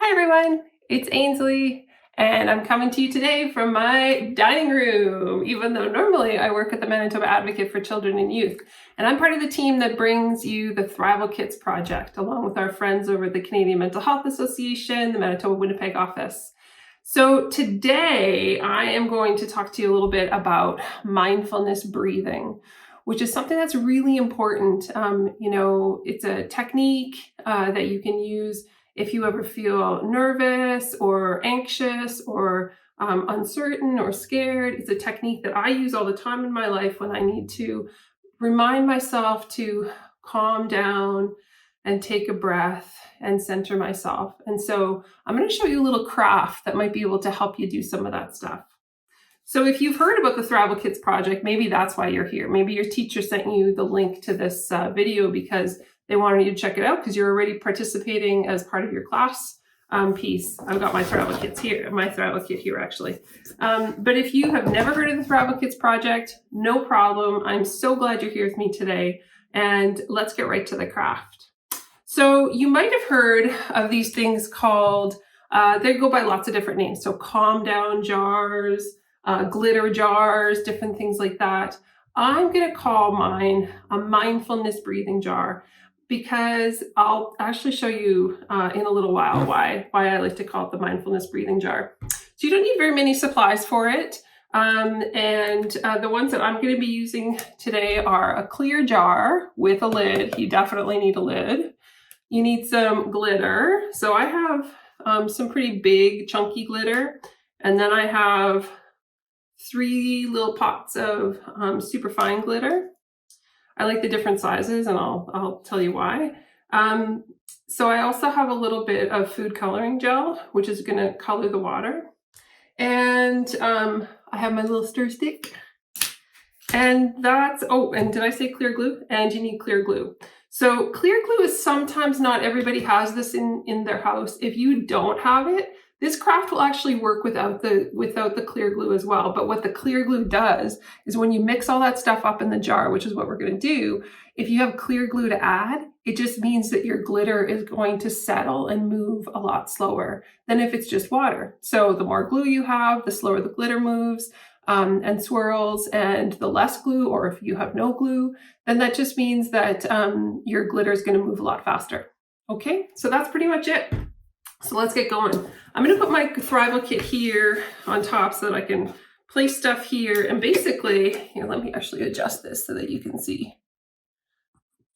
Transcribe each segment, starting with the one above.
Hi everyone, it's Ainsley, and I'm coming to you today from my dining room, even though normally I work at the Manitoba Advocate for Children and Youth. And I'm part of the team that brings you the Thrival Kits project, along with our friends over at the Canadian Mental Health Association, the Manitoba-Winnipeg office. So today I am going to talk to you a little bit about mindfulness breathing, which is something that's really important. It's a technique that you can use if you ever feel nervous or anxious or uncertain or scared. It's a technique that I use all the time in my life when I need to remind myself to calm down and take a breath and center myself. And so I'm going to show you a little craft that might be able to help you do some of that stuff. So if you've heard about the Thrival Kits project, maybe that's why you're here. Maybe your teacher sent you the link to this video because they wanted you to check it out because you're already participating as part of your class piece. I've got my Thrival Kits here, my Thrival Kit here actually. But if you have never heard of the Thrival Kits project, no problem. I'm so glad you're here with me today, and let's get right to the craft. So you might have heard of these things called, they go by lots of different names. So calm down jars, glitter jars, different things like that. I'm going to call mine a mindfulness breathing jar, because I'll actually show you in a little while why I like to call it the mindfulness breathing jar. So you don't need very many supplies for it. The ones that I'm going to be using today are a clear jar with a lid. You definitely need a lid. You need some glitter. So I have some pretty big chunky glitter, and then I have 3 little pots of super fine glitter. I like the different sizes, and I'll tell you why. So I also have a little bit of food coloring gel, which is going to color the water. And I have my little stir stick. And and did I say clear glue? And you need clear glue. So clear glue is sometimes, not everybody has this in their house. If you don't have it, this craft will actually work without the clear glue as well. But what the clear glue does is when you mix all that stuff up in the jar, which is what we're going to do, if you have clear glue to add, it just means that your glitter is going to settle and move a lot slower than if it's just water. So the more glue you have, the slower the glitter moves and swirls, and the less glue, or if you have no glue, then that just means that your glitter is going to move a lot faster. Okay, so that's pretty much it. So let's get going. I'm going to put my Thrival Kit here on top so that I can place stuff here. And basically, here, let me actually adjust this so that you can see.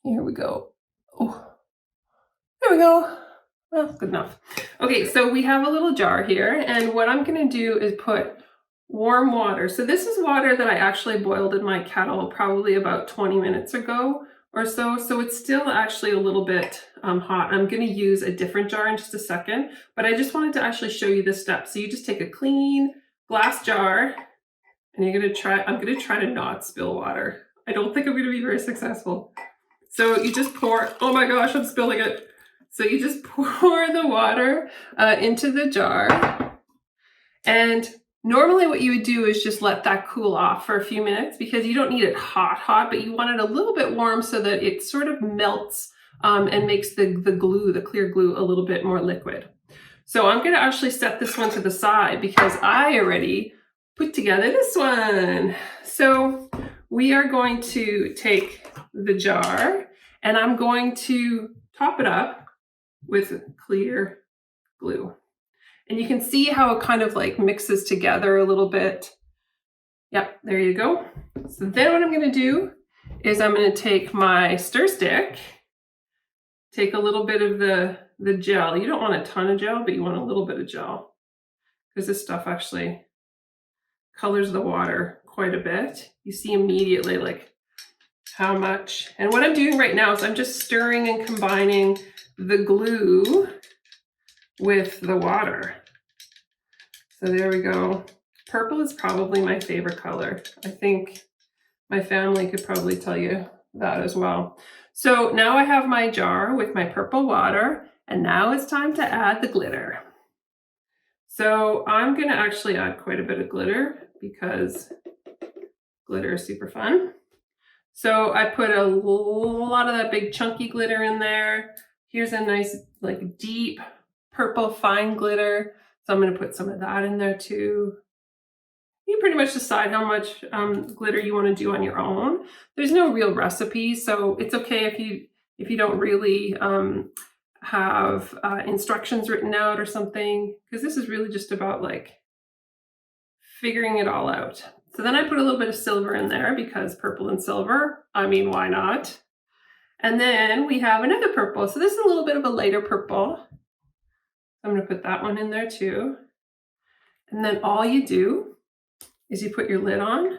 Here we go. Oh, there we go. Well, good enough. Okay, so we have a little jar here, and what I'm going to do is put warm water. So this is water that I actually boiled in my kettle probably about 20 minutes ago or so. So it's still actually a little bit hot. I'm going to use a different jar in just a second, but I just wanted to actually show you this step. So you just take a clean glass jar, and I'm going to try to not spill water. I don't think I'm going to be very successful. So you just pour, oh my gosh, I'm spilling it. So you just pour the water into the jar, and normally what you would do is just let that cool off for a few minutes, because you don't need it hot, but you want it a little bit warm so that it sort of melts and makes the glue, the clear glue, a little bit more liquid. So I'm going to actually set this one to the side because I already put together this one. So we are going to take the jar, and I'm going to top it up with clear glue. And you can see how it kind of like mixes together a little bit. Yep, there you go. So then what I'm going to do is I'm going to take my stir stick, take a little bit of the gel. You don't want a ton of gel, but you want a little bit of gel, because this stuff actually colors the water quite a bit. You see immediately like how much. And what I'm doing right now is I'm just stirring and combining the glue with the water. So there we go. Purple is probably my favorite color. I think my family could probably tell you that as well. So now I have my jar with my purple water, and now it's time to add the glitter. So I'm going to actually add quite a bit of glitter because glitter is super fun. So I put a lot of that big chunky glitter in there. Here's a nice like deep purple fine glitter. So I'm going to put some of that in there too. You pretty much decide how much glitter you want to do on your own. There's no real recipe, so it's okay if you don't really have instructions written out or something, because this is really just about like figuring it all out. So then I put a little bit of silver in there because purple and silver, I mean, why not? And then we have another purple. So this is a little bit of a lighter purple. I'm going to put that one in there too. And then all you do is you put your lid on.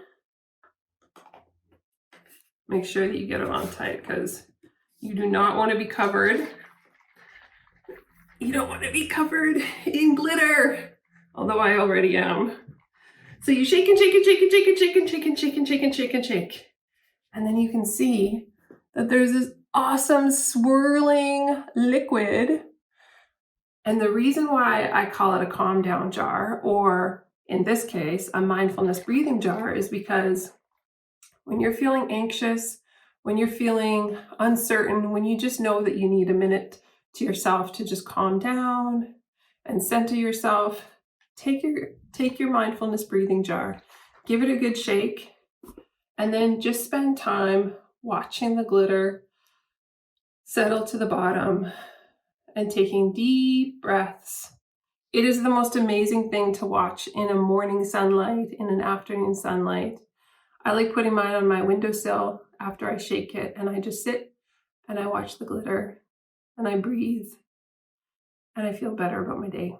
Make sure that you get it on tight because you do not want to be covered. You don't want to be covered in glitter, although I already am. So you shake and shake and shake and shake and shake and shake and shake and shake and shake and shake. And then you can see that there's this awesome swirling liquid. And the reason why I call it a calm down jar, or in this case, a mindfulness breathing jar, is because when you're feeling anxious, when you're feeling uncertain, when you just know that you need a minute to yourself to just calm down and center yourself, take your mindfulness breathing jar, give it a good shake, and then just spend time watching the glitter settle to the bottom and taking deep breaths. It is the most amazing thing to watch in a morning sunlight, in an afternoon sunlight. I like putting mine on my windowsill after I shake it, and I just sit and I watch the glitter and I breathe and I feel better about my day.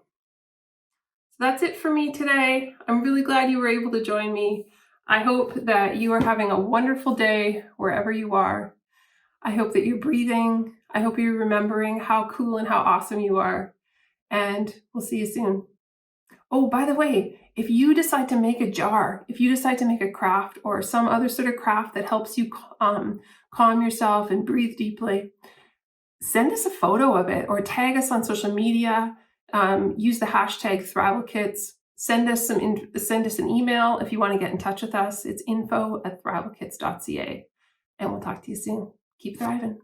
So that's it for me today. I'm really glad you were able to join me. I hope that you are having a wonderful day wherever you are. I hope that you're breathing. I hope you're remembering how cool and how awesome you are. And we'll see you soon. Oh, by the way, if you decide to make a jar, if you decide to make a craft or some other sort of craft that helps you calm yourself and breathe deeply, send us a photo of it or tag us on social media. Use the hashtag Thrival Kits. Send us an email if you want to get in touch with us. It's info@thrivalkits.ca. And we'll talk to you soon. Keep thriving.